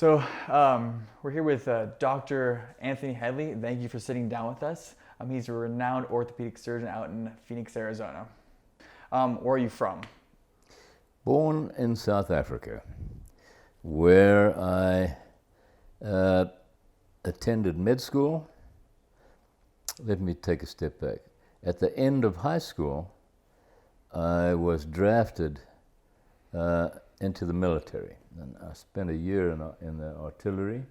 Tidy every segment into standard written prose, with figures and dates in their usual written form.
We're here with Dr. Anthony Hedley. Thank you for sitting down with us. He's a renowned orthopedic surgeon out in Phoenix, Arizona. Where are you from? Born in South Africa, where I attended med school. Let me take a step back. At the end of high school, I was drafted into the military, and I spent a year in the artillery.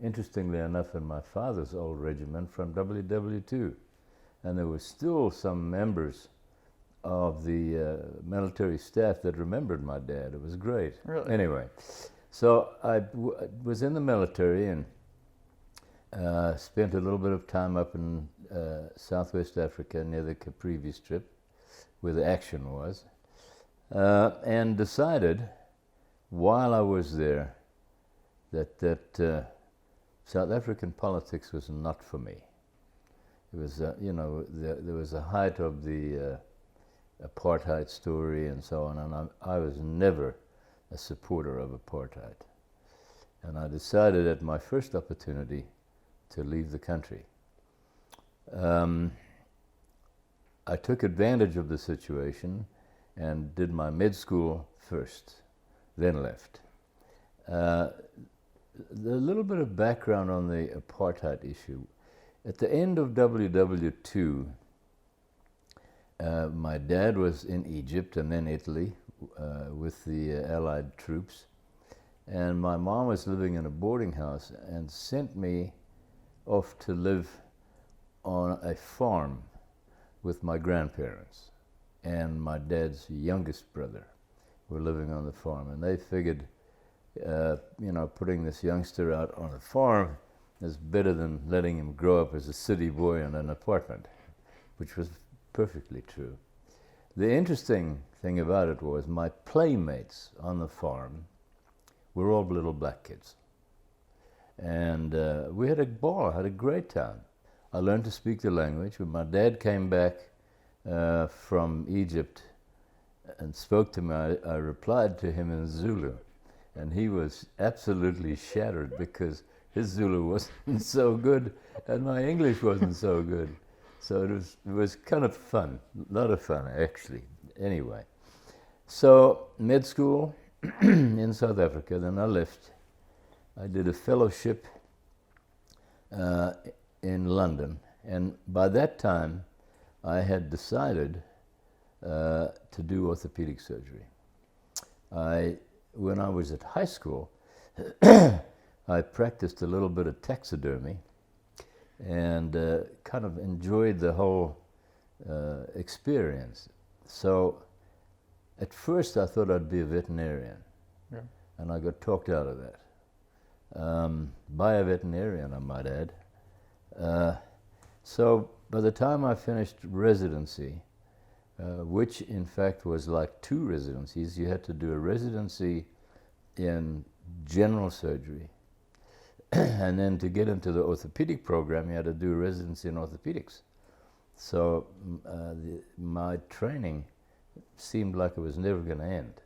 Interestingly enough, in my father's old regiment from WW2, and there were still some members of the military staff that remembered my dad. It was great. Really? Anyway, so I was in the military and spent a little bit of time up in Southwest Africa near the Caprivi Strip, where the action was, and decided while I was there that South African politics was not for me. It was, there was a height of the apartheid story and so on, and I was never a supporter of apartheid. And I decided at my first opportunity to leave the country. I took advantage of the situation and did my med school first, then left. A little bit of background on the apartheid issue. At the end of WW2, my dad was in Egypt and then Italy with the Allied troops, and my mom was living in a boarding house and sent me off to live on a farm with my grandparents, and my dad's youngest brother were living on the farm, and they figured putting this youngster out on a farm is better than letting him grow up as a city boy in an apartment, which was perfectly true. The interesting thing about it was my playmates on the farm were all little black kids. And we had a ball, had a great time. I learned to speak the language. When my dad came back from Egypt and spoke to me, I replied to him in Zulu. And he was absolutely shattered because his Zulu wasn't so good and my English wasn't so good. So it was kind of fun, a lot of fun actually. Anyway, so med school in South Africa, then I left. I did a fellowship in London, and by that time I had decided to do orthopedic surgery. When I was at high school, I practiced a little bit of taxidermy and kind of enjoyed the whole experience. So at first I thought I'd be a veterinarian, yeah. And I got talked out of that. By a veterinarian, I might add. So by the time I finished residency, which in fact was like 2 residencies, you had to do a residency in general surgery, and then to get into the orthopedic program, you had to do a residency in orthopedics. So my training seemed like it was never going to end.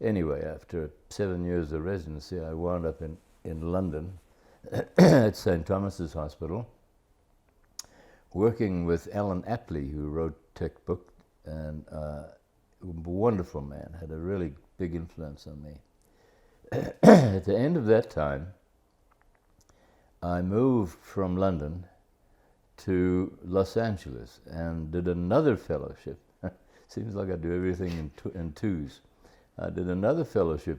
Anyway, after 7 years of residency, I wound up in London at St. Thomas's Hospital, working with Alan Apley, who wrote Tech Book, and a wonderful man, had a really big influence on me. At the end of that time, I moved from London to Los Angeles and did another fellowship. Seems like I do everything in twos. I did another fellowship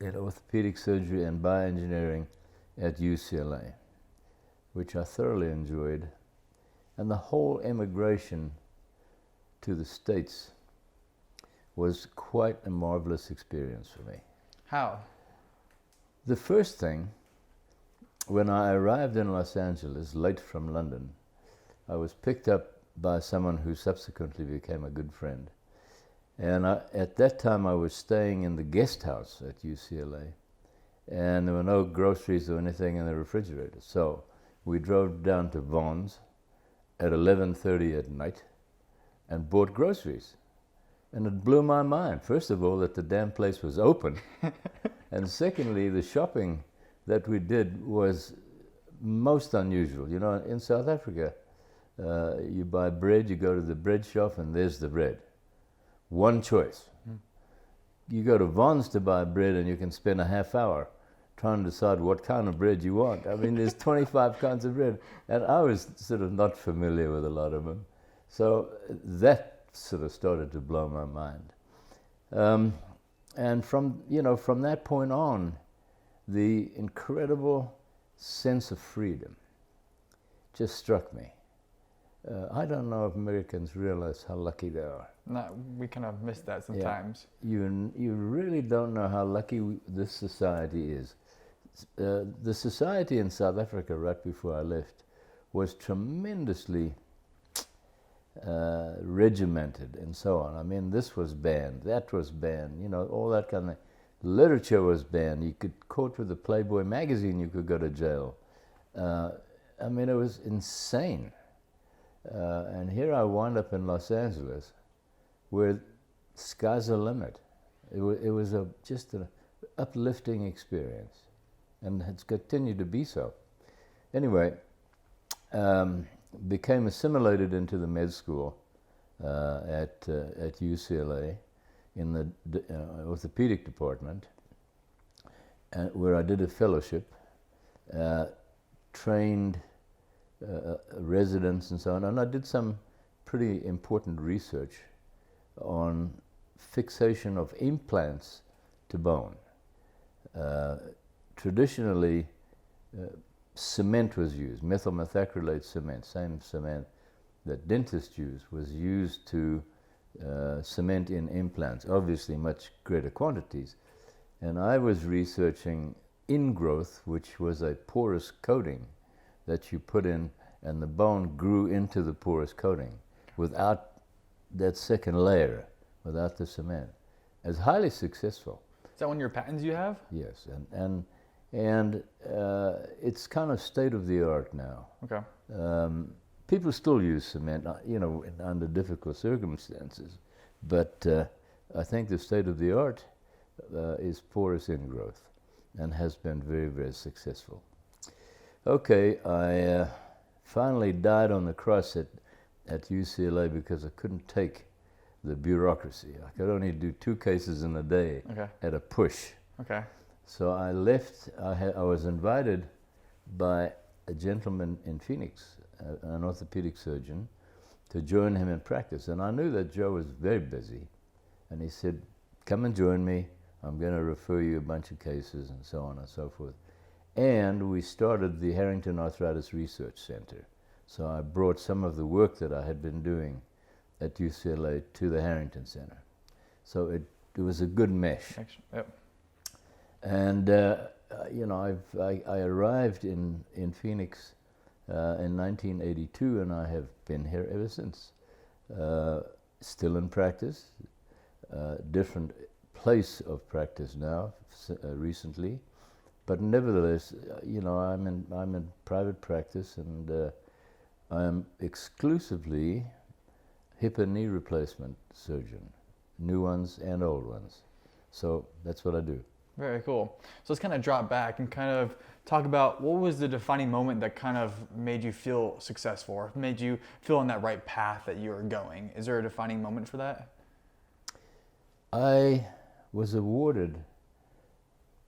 in orthopedic surgery and bioengineering at UCLA, which I thoroughly enjoyed. And the whole emigration to the States was quite a marvelous experience for me. How? The first thing, when I arrived in Los Angeles, late from London, I was picked up by someone who subsequently became a good friend. And at that time I was staying in the guest house at UCLA, and there were no groceries or anything in the refrigerator. So we drove down to Vaughn's at 11:30 at night and bought groceries. And it blew my mind, first of all, that the damn place was open. And secondly, the shopping that we did was most unusual. You know, in South Africa, you buy bread, you go to the bread shop, and there's the bread. One choice. You go to Vaughn's to buy bread, and you can spend a half hour trying to decide what kind of bread you want. I mean, there's 25 kinds of bread, and I was sort of not familiar with a lot of them. So that sort of started to blow my mind. And from that point on, the incredible sense of freedom just struck me. I don't know if Americans realize how lucky they are. No, we kind of miss that sometimes. Yeah. You really don't know how lucky this society is. The society in South Africa right before I left was tremendously regimented and so on. I mean, this was banned, that was banned, you know, all that kind of literature was banned. You could quote with the Playboy magazine, you could go to jail. I mean, it was insane. And here I wound up in Los Angeles, where sky's the limit. It was just an uplifting experience, and it's continued to be so. Anyway, became assimilated into the med school at UCLA in the orthopedic department, where I did a fellowship, trained residents and so on, and I did some pretty important research on fixation of implants to bone. Traditionally, cement was used, methyl methacrylate cement, same cement that dentists use, was used to cement in implants, obviously much greater quantities. And I was researching ingrowth, which was a porous coating that you put in, and the bone grew into the porous coating without that second layer, without the cement. It's highly successful. Is that one of your patents you have? Yes, and it's kind of state of the art now. Okay. People still use cement, you know, under difficult circumstances, but I think the state of the art is porous ingrowth, and has been very, very successful. Okay, I finally died on the cross at UCLA because I couldn't take the bureaucracy. I could only do 2 cases in a day at a push. Okay. So I left. I was invited by a gentleman in Phoenix, an orthopedic surgeon, to join him in practice. And I knew that Joe was very busy. And he said, come and join me. I'm going to refer you a bunch of cases and so on and so forth. And we started the Harrington Arthritis Research Center. So I brought some of the work that I had been doing at UCLA to the Harrington Center. So it was a good mesh. Yep. And you know, I arrived in Phoenix in 1982, and I have been here ever since. Still in practice, different place of practice now, recently, but nevertheless, you know, I'm in private practice, and I am exclusively hip and knee replacement surgeon, new ones and old ones. So that's what I do. Very cool. So let's kind of drop back and kind of talk about what was the defining moment that kind of made you feel successful, or made you feel on that right path that you were going. Is there a defining moment for that? I was awarded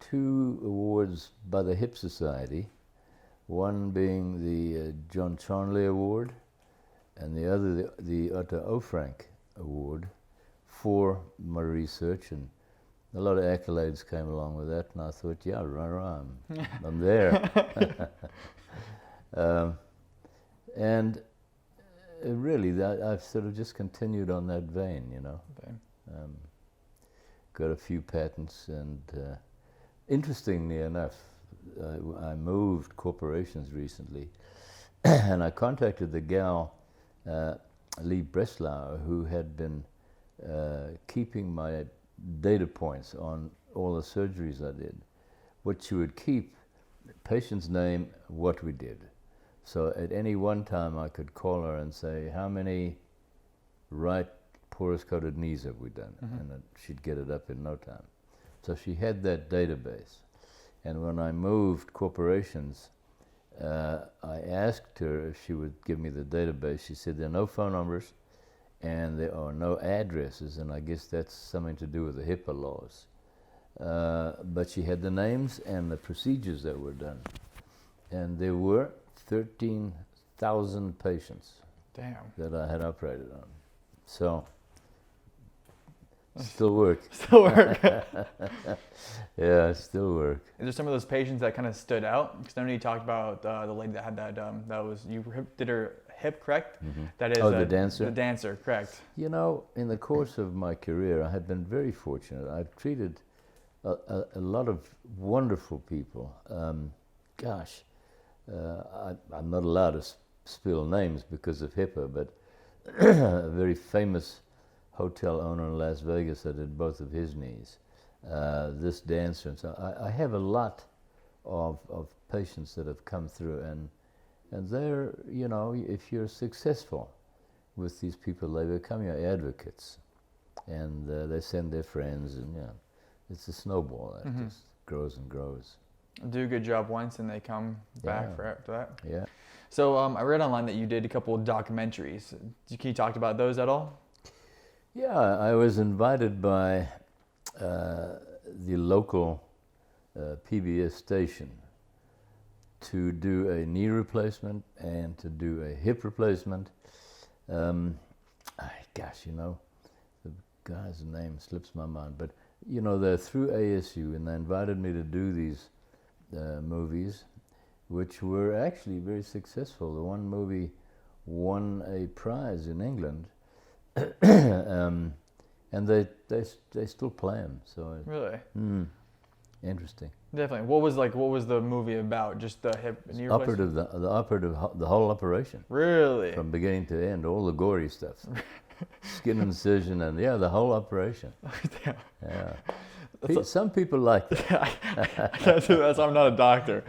2 awards by the Hip Society, one being the John Charnley Award, and the other the Otto Ofrank Award for my research, and a lot of accolades came along with that, and I thought, yeah, I'm there. And really, I've sort of just continued on that vein, you know. Okay. Got a few patents, and interestingly enough, I moved corporations recently, and I contacted the gal, Lee Breslauer, who had been keeping my data points on all the surgeries I did, what she would keep, patient's name, what we did. So at any one time I could call her and say, how many right porous coated knees have we done? And she'd get it up in no time. So she had that database. And when I moved corporations, I asked her if she would give me the database. She said there are no phone numbers and there are no addresses, and I guess that's something to do with the HIPAA laws. But she had the names and the procedures that were done. And there were 13,000 patients that I had operated on. So, still work. Still work. Yeah, still work. Is there some of those patients that kind of stood out? Because I know you talked about the lady that had that, did her hip, correct? That is the dancer? The dancer, correct. You know, in the course of my career, I had been very fortunate. I've treated a lot of wonderful people. I'm not allowed to spill names because of HIPAA, but a very famous hotel owner in Las Vegas, that did both of his knees. This dancer, and so I have a lot of patients that have come through, and they're, you know, if you're successful with these people, they become your advocates, and they send their friends, and it's a snowball that just grows and grows. Do a good job once, and they come back for after that. Yeah. So I read online that you did a couple of documentaries. Can you talk about those at all? Yeah, I was invited by the local PBS station to do a knee replacement and to do a hip replacement. Gosh, you know, the guy's name slips my mind, but you know, they're through ASU, and they invited me to do these movies, which were actually very successful. The one movie won a prize in England. And they still play them. So really interesting. Definitely. What was the movie about? Just the hip and knee replacement? The whole operation. Really? From beginning to end, all the gory stuff, skin incision, and the whole operation. Yeah. Some people like that. That's I'm not a doctor.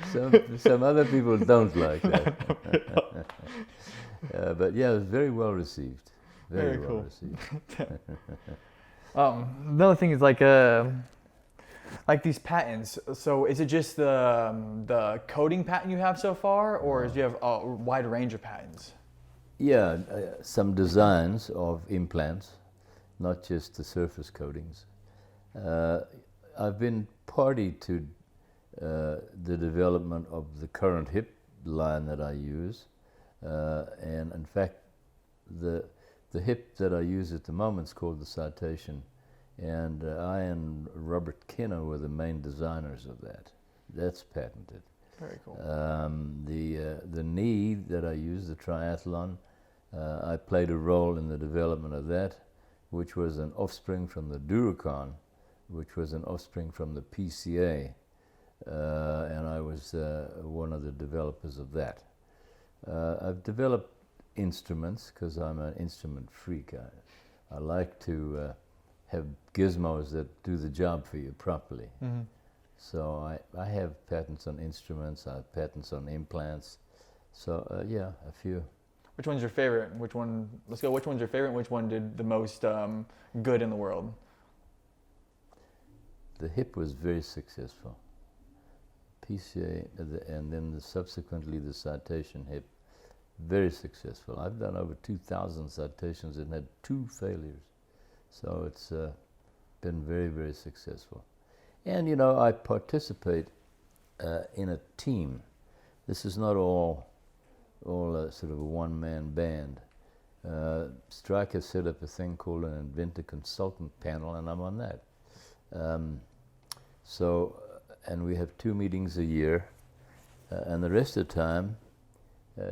Some other people don't like that. But yeah, it was very well received. Very well cool. received. Another thing is like these patents. So is it just the coating patent you have so far, or do you have a wide range of patents? Yeah, some designs of implants, not just the surface coatings. I've been party to the development of the current hip line that I use, and in fact, the hip that I use at the moment is called the Citation, and I and Robert Kinner were the main designers of that. That's patented. Very cool. The knee that I use, the Triathlon, I played a role in the development of that, which was an offspring from the Duracon, which was an offspring from the PCA, and I was one of the developers of that. I've developed instruments because I'm an instrument freak. I like to have gizmos that do the job for you properly. So I have patents on instruments, I have patents on implants. So yeah, a few. Which one's your favorite? Which one? Let's go. Which one's your favorite? Which one did the most good in the world? The hip was very successful. PCA, and then subsequently the Citation hip, very successful. I've done over 2,000 citations and had 2 failures. So it's been very, very successful. And you know, I participate in a team. This is not all a sort of a one-man band. Stryker set up a thing called an inventor consultant panel, and I'm on that. And we have 2 meetings a year, and the rest of the time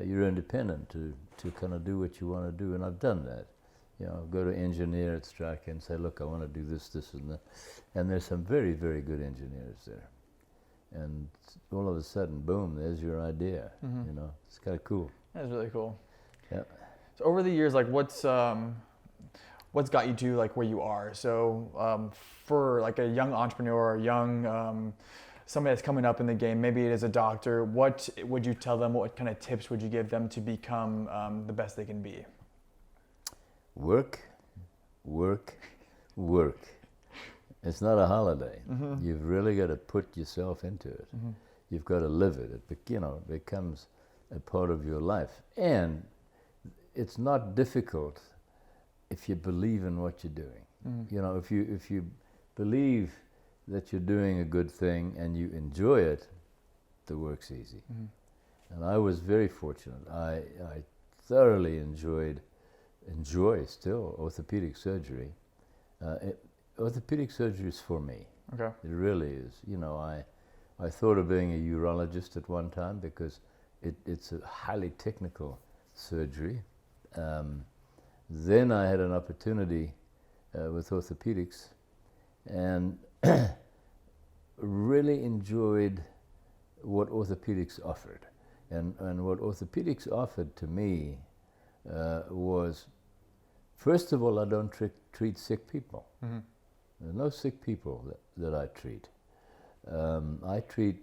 you're independent to kind of do what you want to do, and I've done that. You know, go to engineer at Stryker and say, look, I want to do this, this, and that. And there's some very, very good engineers there. And all of a sudden, boom, there's your idea. You know, it's kind of cool. That's really cool. Yeah. So over the years, like what's got you to like where you are? So for like a young entrepreneur, somebody that's coming up in the game, maybe it is a doctor, what would you tell them? What kind of tips would you give them to become the best they can be? Work work, work. It's not a holiday. You've really got to put yourself into it. You've got to live it. It becomes a part of your life. And it's not difficult if you believe in what you're doing. You know, if you believe that you're doing a good thing and you enjoy it, the work's easy. And I was very fortunate. I thoroughly enjoy still orthopedic surgery. Orthopedic surgery is for me. Okay. It really is. You know, I thought of being a urologist at one time because it's a highly technical surgery. Then I had an opportunity with orthopedics and really enjoyed what orthopedics offered. And what orthopedics offered to me was, first of all, I don't treat sick people. There are no sick people that I treat. I treat,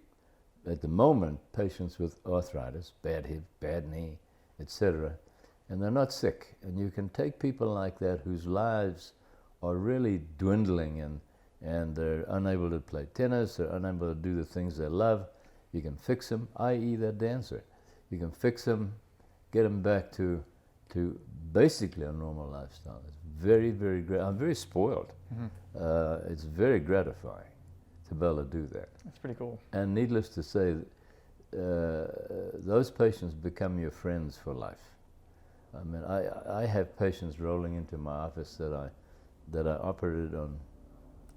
at the moment, patients with arthritis, bad hip, bad knee, etc. And they're not sick. And you can take people like that whose lives are really dwindling and they're unable to play tennis, they're unable to do the things they love. You can fix them, i.e. that dancer. You can fix them, get them back to basically a normal lifestyle. It's very, very great. I'm very spoiled. It's very gratifying to be able to do that. That's pretty cool. And needless to say, those patients become your friends for life. I mean, I have patients rolling into my office that I operated on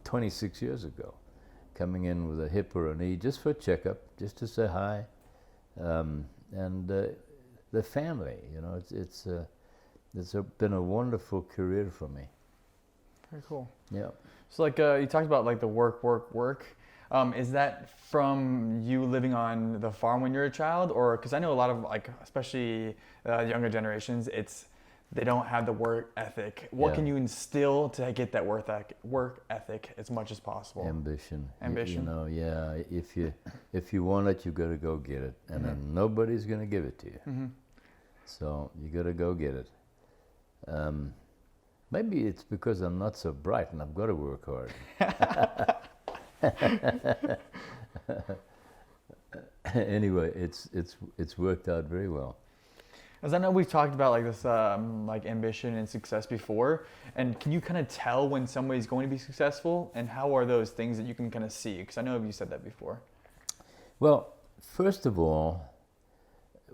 26 years ago, coming in with a hip or a knee just for a checkup, just to say hi, and the family. You know, it's been a wonderful career for me. Very cool. Yeah. So like you talked about like the work. Is that from you living on the farm when you're a child, or because I know a lot of like, especially younger generations, they don't have the work ethic. What can you instill to get that work ethic as much as possible? Ambition. Ambition. You know, yeah. If you want it, you got to go get it, and then nobody's going to give it to you. So you got to go get it. Maybe it's because I'm not so bright and I've got to work hard. Anyway, it's worked out very well. As I know we've talked about like this like ambition and success before, and can you kind of tell when somebody's going to be successful, and how are those things that you can kind of see? Because I know you said that before. Well, first of all,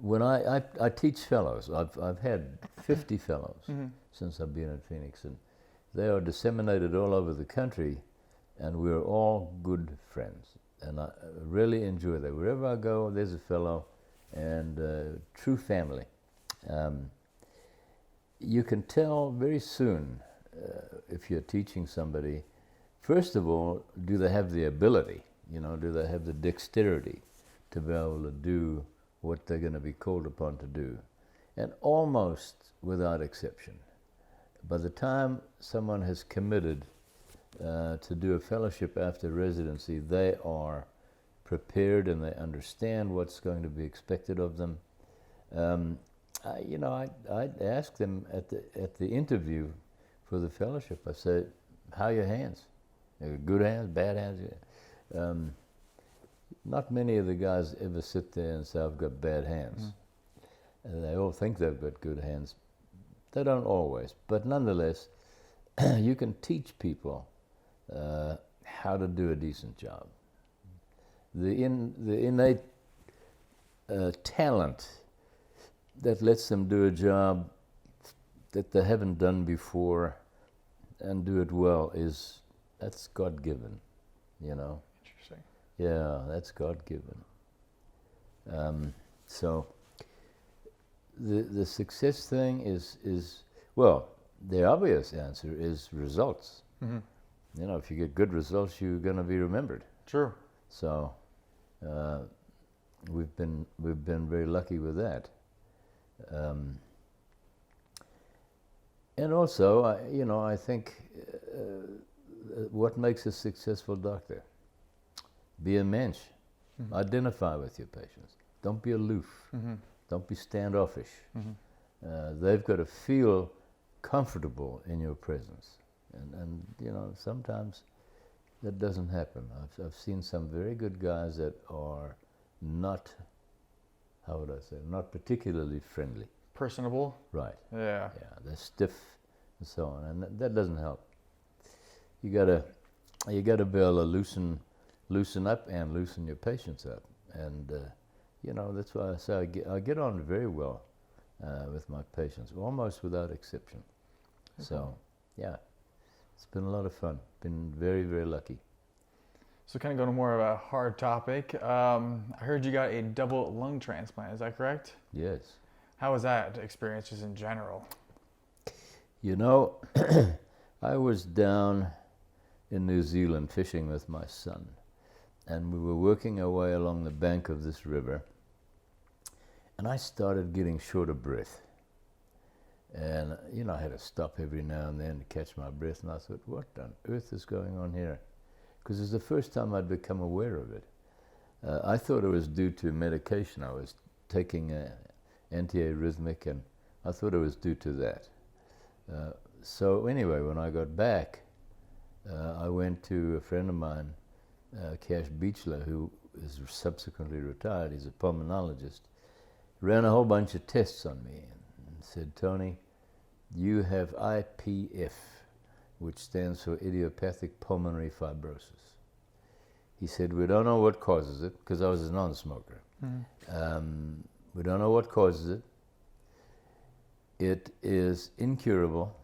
when I teach fellows, I've had 50 fellows since I've been at Phoenix, and they are disseminated all over the country, and we're all good friends. And I really enjoy that. Wherever I go, there's a fellow, and true family. You can tell very soon if you're teaching somebody, first of all, do they have the ability? You know, do they have the dexterity to be able to do what they're going to be called upon to do? And almost without exception, by the time someone has committed to do a fellowship after residency, they are prepared and they understand what's going to be expected of them. I'd ask them at the interview for the fellowship. I said, "How are your hands? Good hands, bad hands?" Not many of the guys ever sit there and say, "I've got bad hands." They all think they've got good hands. They don't always, but nonetheless, you can teach people how to do a decent job. The innate talent that lets them do a job that they haven't done before and do it well that's God-given, you know. Interesting. Yeah, that's God-given. So the success thing is well, the obvious answer is results. You know, if you get good results, you're going to be remembered. True. So we've been very lucky with that. And also, I think what makes a successful doctor? Be a mensch. Identify with your patients. Don't be aloof. Don't be standoffish. They've got to feel comfortable in your presence. And you know, sometimes that doesn't happen. I've seen some very good guys that are not, how would I say, not particularly friendly. Personable. Right. Yeah. Yeah, they're stiff and so on, and that doesn't help. You gotta be able to loosen up and loosen your patients up, and you know, that's why I say I get on very well with my patients, almost without exception. Okay. So, yeah, it's been a lot of fun. Been very, very lucky. So kind of going to more of a hard topic. I heard you got a double lung transplant. Is that correct? Yes. How was that experience just in general? You know, I was down in New Zealand fishing with my son, and we were working our way along the bank of this river, and I started getting short of breath. And, you know, I had to stop every now and then to catch my breath, and I thought, what on earth is going on here? Because it was the first time I'd become aware of it. I thought it was due to medication. I was taking an antiarrhythmic, and I thought it was due to that. So anyway, when I got back, I went to a friend of mine, Cash Beechler, who is subsequently retired. He's a pulmonologist. Ran a whole bunch of tests on me and said, Tony, you have IPF, which stands for idiopathic pulmonary fibrosis. He said, we don't know what causes it, because I was a non-smoker. Mm-hmm. We don't know what causes it. It is incurable,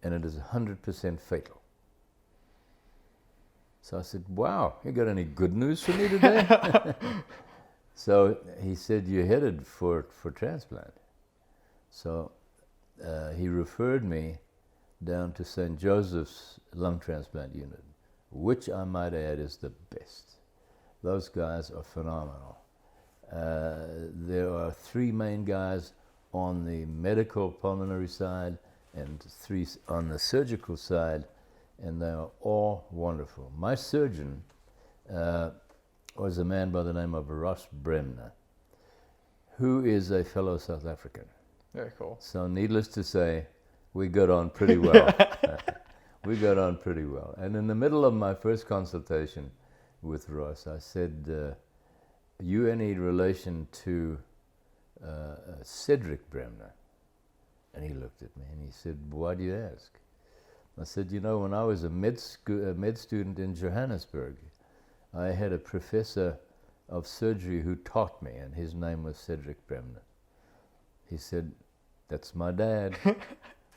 and it is 100% fatal. So I said, wow, you got any good news for me today? So he said, you're headed for transplant. So he referred me down to St. Joseph's lung transplant unit, which I might add is the best. Those guys are phenomenal. There are 3 main guys on the medical pulmonary side and 3 on the surgical side, and they are all wonderful. My surgeon was a man by the name of Ross Bremner, who is a fellow South African. Very cool. So needless to say, we got on pretty well. We got on pretty well. And in the middle of my first consultation with Ross, I said, you any relation to Cedric Bremner? And he looked at me and he said, why do you ask? I said, you know, when I was a med student in Johannesburg, I had a professor of surgery who taught me, and his name was Cedric Bremner. He said, that's my dad.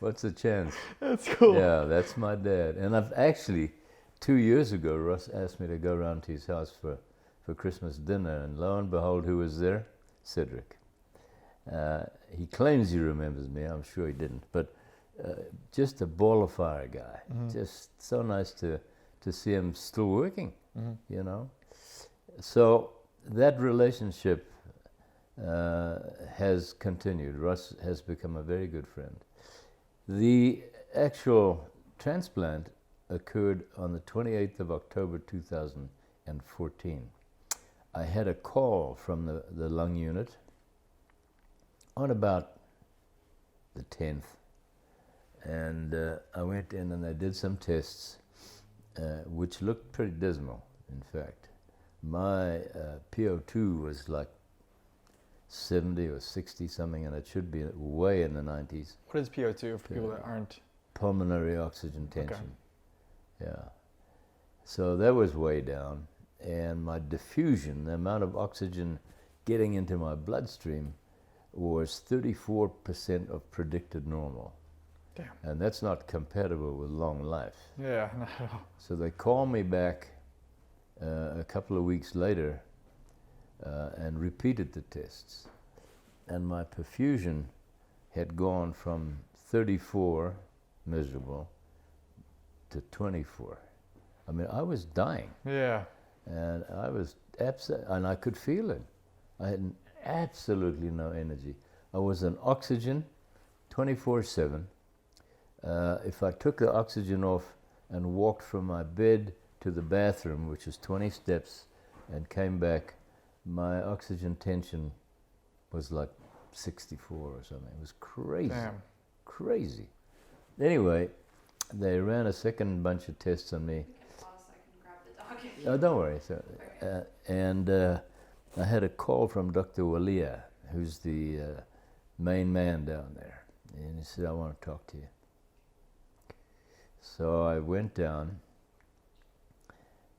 What's the chance? That's cool. Yeah, that's my dad. And I've actually, 2 years ago, Ross asked me to go around to his house for Christmas dinner, and lo and behold, who was there? Cedric. He claims he remembers me. I'm sure he didn't, but just a ball of fire guy. Mm-hmm. Just so nice to see him still working, mm-hmm. you know. So that relationship has continued. Russ has become a very good friend. The actual transplant occurred on the 28th of October 2014. I had a call from the lung unit on about the 10th, and I went in and they did some tests which looked pretty dismal, in fact. My PO2 was like 70 or 60 something, and it should be way in the 90s. What is PO2 for people that aren't? Pulmonary oxygen tension. Okay. Yeah. So that was way down, and my diffusion, the amount of oxygen getting into my bloodstream, was 34% of predicted normal. Damn. And that's not compatible with long life. Yeah, not at all. So they called me back a couple of weeks later and repeated the tests. And my perfusion had gone from 34, miserable, to 24. I mean, I was dying. Yeah. And I was and I could feel it. I had absolutely no energy. I was on oxygen 24/7. If I took the oxygen off and walked from my bed to the bathroom, which is 20 steps, and came back, my oxygen tension was like 64 or something. It was crazy. Damn. crazy. Anyway, they ran a second bunch of tests on me. You can pause so I can grab the dog. Oh, don't worry. So, Okay. and I had a call from Dr. Walia, who's the main man down there. And he said, I want to talk to you. So I went down,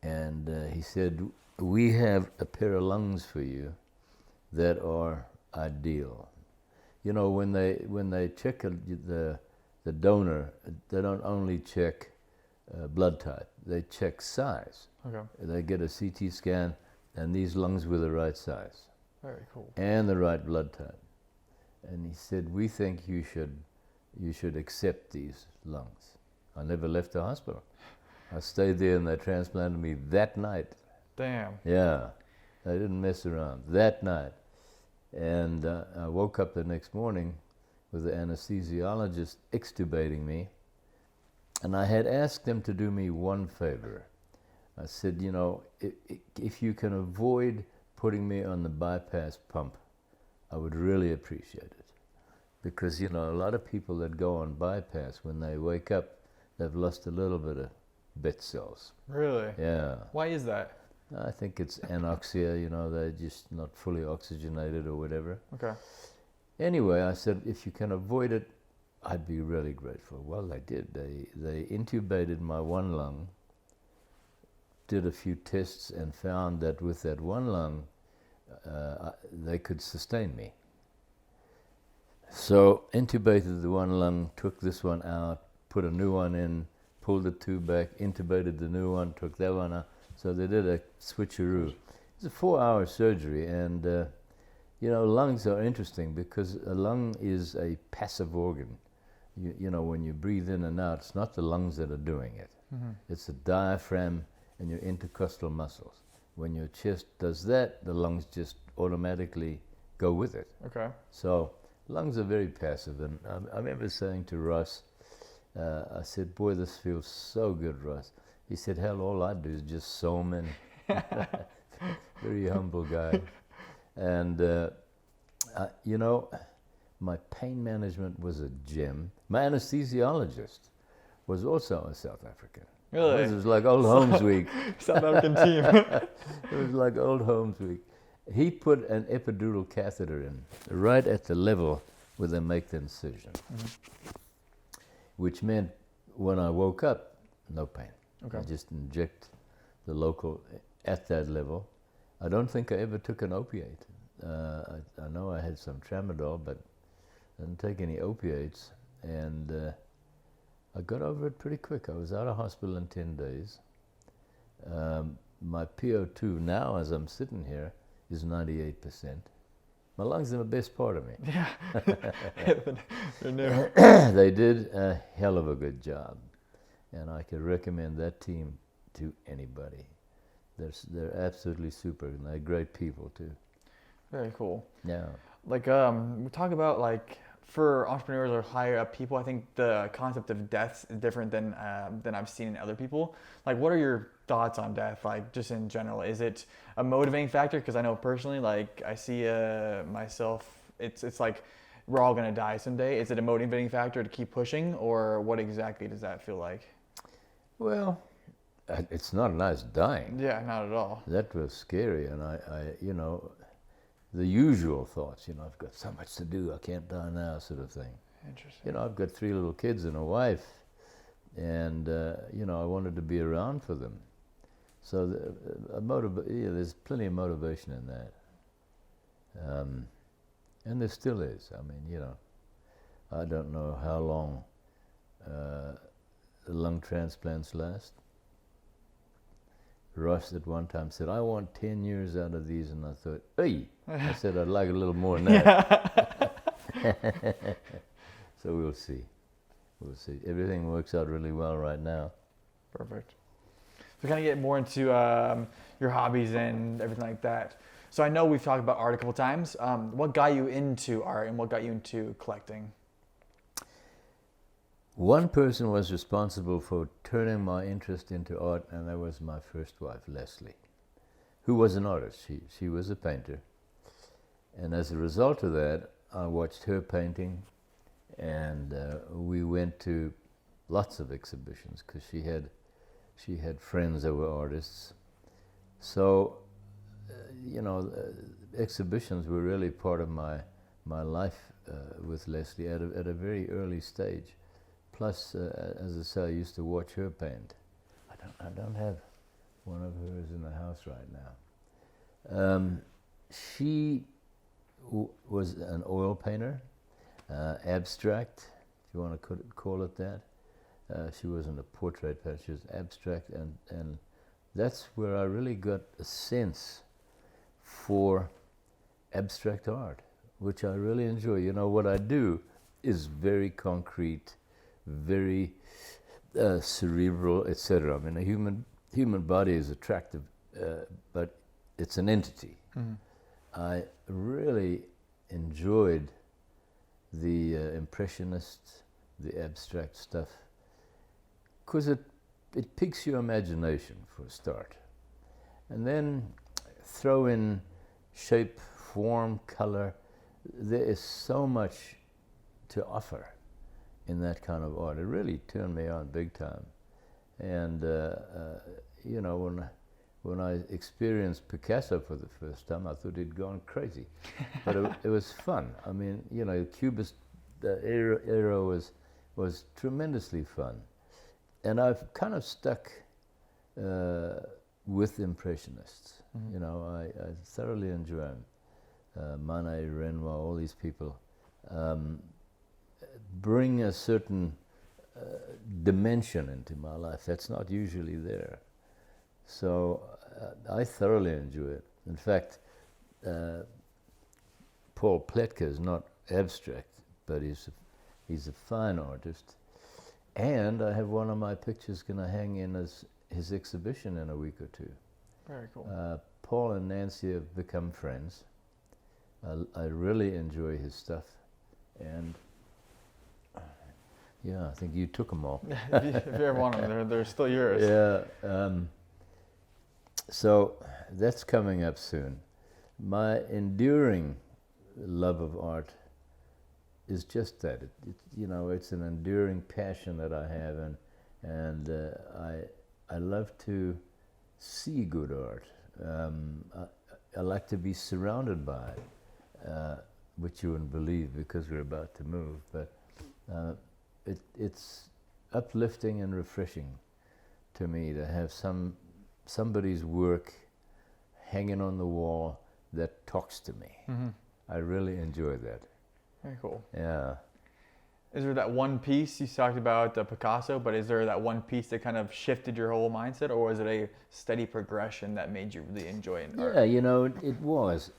and he said, we have a pair of lungs for you that are ideal. You know, when they check the donor, they don't only check blood type, they check size. Okay. They get a CT scan, and these lungs were the right size Very cool. and the right blood type. And he said, we think you should accept these lungs. I never left the hospital. I stayed there, and they transplanted me that night. Damn. Yeah, I didn't mess around that night. And I woke up the next morning with the anesthesiologist extubating me. And I had asked them to do me one favor. I said, you know, if you can avoid putting me on the bypass pump, I would really appreciate it. Because, you know, a lot of people that go on bypass, when they wake up, they've lost a little bit of bed cells. Really? Yeah. Why is that? I think it's anoxia, you know, they're just not fully oxygenated or whatever. Okay. Anyway, I said, if you can avoid it, I'd be really grateful. Well, they did. They intubated my one lung, did a few tests, and found that with that one lung, they could sustain me. So intubated the one lung, took this one out, put a new one in, pulled the two back, intubated the new one, took that one out. So they did a switcheroo. It's a 4-hour surgery, and you know, lungs are interesting because a lung is a passive organ. You know, when you breathe in and out, it's not the lungs that are doing it. Mm-hmm. It's the diaphragm and your intercostal muscles. When your chest does that, the lungs just automatically go with it. Okay. So lungs are very passive, and I remember saying to Russ, I said, boy, this feels so good, Russ. He said, hell, all I do is just sew 'em in. Very humble guy. And, you know, my pain management was a gem. My anesthesiologist was also a South African. Really? It was like old Holmes Week. South African team. It was like old Holmes Week. He put an epidural catheter in, right at the level where they make the incision. Mm-hmm. Which meant when I woke up, no pain. Okay. I just inject the local at that level. I don't think I ever took an opiate. I know I had some tramadol, but I didn't take any opiates. And I got over it pretty quick. I was out of hospital in 10 days. My PO2 now, as I'm sitting here, is 98%. My lungs are the best part of me. Yeah. They're new. They did a hell of a good job. And I could recommend that team to anybody. They're absolutely super, and they're great people too. Very cool. Yeah. Like, we talk about, like, for entrepreneurs or higher up people, I think the concept of death is different than I've seen in other people. Like, what are your thoughts on death, like, just in general? Is it a motivating factor? Because I know personally, like, I see myself, it's like we're all gonna die someday. Is it a motivating factor to keep pushing, or what exactly does that feel like? Well, it's not nice dying. Yeah, not at all. That was scary, and I you know, the usual thoughts, you know, I've got so much to do, I can't die now, sort of thing. Interesting. You know, I've got 3 little kids and a wife, and you know, I wanted to be around for them. So there's plenty of motivation in that, and there still is. I mean, you know, I don't know how long the lung transplants last. Ross at one time said, I want 10 years out of these, and I thought, hey, I said I'd like a little more than that. So we'll see. We'll see. Everything works out really well right now. Perfect. So kind of get more into your hobbies and everything like that. So I know we've talked about art a couple times. What got you into art and what got you into collecting? One person was responsible for turning my interest into art, and that was my first wife, Leslie, who was an artist. She was a painter. And as a result of that, I watched her painting, and we went to lots of exhibitions because she had friends that were artists. So, exhibitions were really part of my life with Leslie at a very early stage. Plus, as I say, I used to watch her paint. I don't have one of hers in the house right now. She was an oil painter, abstract, if you want to call it that. She wasn't a portrait painter, she was abstract, and that's where I really got a sense for abstract art, which I really enjoy. What I do is very concrete, very cerebral, etc. I mean, a human body is attractive, but it's an entity. Mm-hmm. I really enjoyed the impressionist, the abstract stuff, because it piques your imagination for a start. And then throw in shape, form, color. There is so much to offer in that kind of art. It really turned me on big time. And when I experienced Picasso for the first time, I thought he'd gone crazy. But it was fun. I mean, Cubist era was tremendously fun. And I've kind of stuck with Impressionists. Mm-hmm. I thoroughly enjoy them. Manet, Renoir, all these people bring a certain dimension into my life that's not usually there. So I thoroughly enjoy it. In fact, Paul Pletka is not abstract, but he's a fine artist. And I have one of my pictures going to hang in his exhibition in a week or two. Very cool. Paul and Nancy have become friends. I really enjoy his stuff. And yeah, I think you took them all. if you ever want them, they're still yours. Yeah. So that's coming up soon. My enduring love of art is just that. It's an enduring passion that I have, and I love to see good art. I like to be surrounded by it, which you wouldn't believe because we're about to move. But it's uplifting and refreshing to me to have somebody's work hanging on the wall that talks to me. Mm-hmm. I really enjoy that. Very cool. Yeah. Is there that one piece you talked about Picasso, but is there that one piece that kind of shifted your whole mindset, or was it a steady progression that made you really enjoy it? Yeah, it was.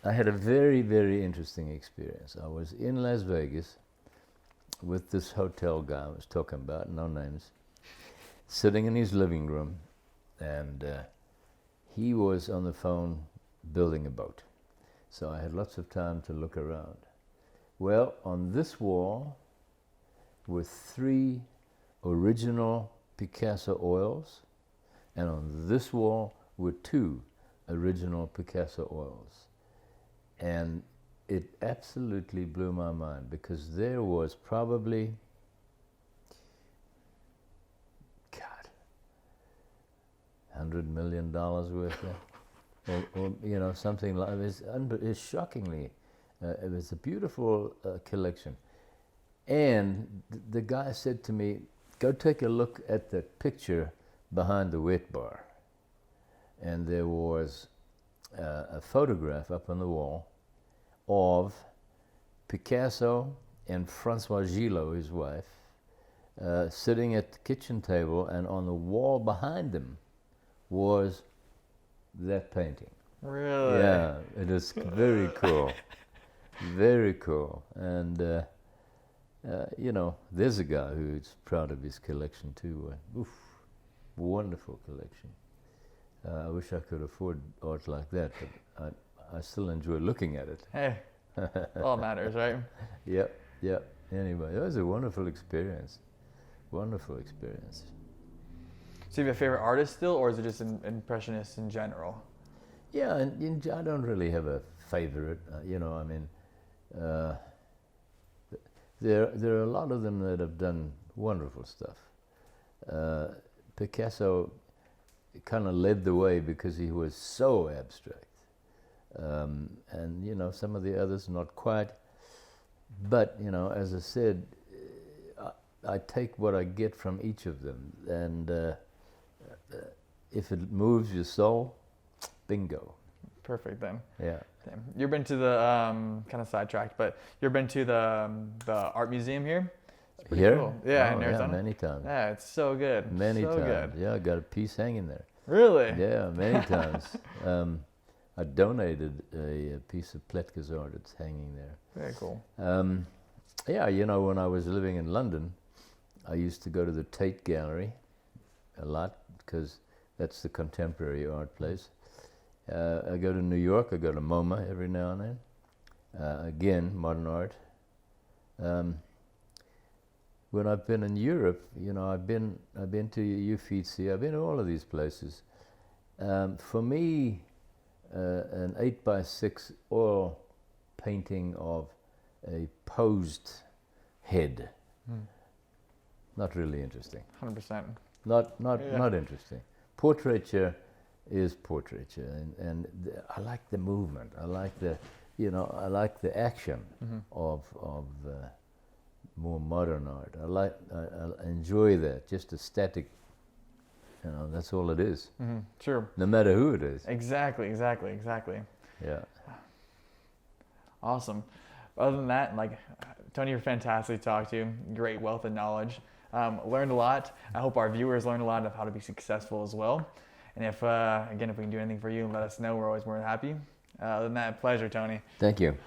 I had a very, very interesting experience. I was in Las Vegas with this hotel guy I was talking about, no names, sitting in his living room, and he was on the phone building a boat. So I had lots of time to look around. Well, on this wall were 3 original Picasso oils, and on this wall were 2 original Picasso oils. And it absolutely blew my mind, because there was probably, $100 million worth of, or something like this. It's shockingly, it was a beautiful collection. And the guy said to me, go take a look at the picture behind the wet bar. And there was a photograph up on the wall of Picasso and Francois Gillot, his wife, sitting at the kitchen table, and on the wall behind them was that painting. Really? Yeah, it is very cool. Very cool. And, there's a guy who's proud of his collection too. Wonderful collection. I wish I could afford art like that, but I still enjoy looking at it. Hey, all matters, right? Yep. Anyway, it was a wonderful experience. Wonderful experience. So you have a favorite artist still, or is it just Impressionists in general? Yeah, and I don't really have a favorite. Uh, there are a lot of them that have done wonderful stuff. Picasso kind of led the way because he was so abstract. And, you know, some of the others not quite. But, you know, as I said, I take what I get from each of them. And if it moves your soul, bingo. Perfect then. Yeah. Damn. You've been to the, kind of sidetracked, but you've been to the art museum here? It's pretty Here? cool. Yeah, Oh, in Arizona. yeah, many times. Yeah, it's so good. Many so times. Good. Yeah, I got a piece hanging there. Really? Yeah, many times. I donated a piece of Pletka's art. It's hanging there. Very cool. Yeah, you know, when I was living in London, I used to go to the Tate Gallery a lot because that's the contemporary art place. I go to New York. I go to MoMA every now and then. Again, modern art. When I've been in Europe, you know, I've been to Uffizi. I've been to all of these places. For me, an 8x6 oil painting of a posed head, not really interesting. 100%. Not Yeah. interesting. Portraiture is portraiture, and I like the movement. I like the, you know, I like the action of more modern art. I enjoy that. Just a static, you know, that's all it is. True. No matter who it is. Exactly. Yeah. Awesome. Other than that, like, Tony, you're fantastic to talk to. Great wealth of knowledge. Learned a lot. I hope our viewers learned a lot of how to be successful as well. And if, again, if we can do anything for you, let us know. We're always more than happy. Other than that, pleasure, Tony. Thank you.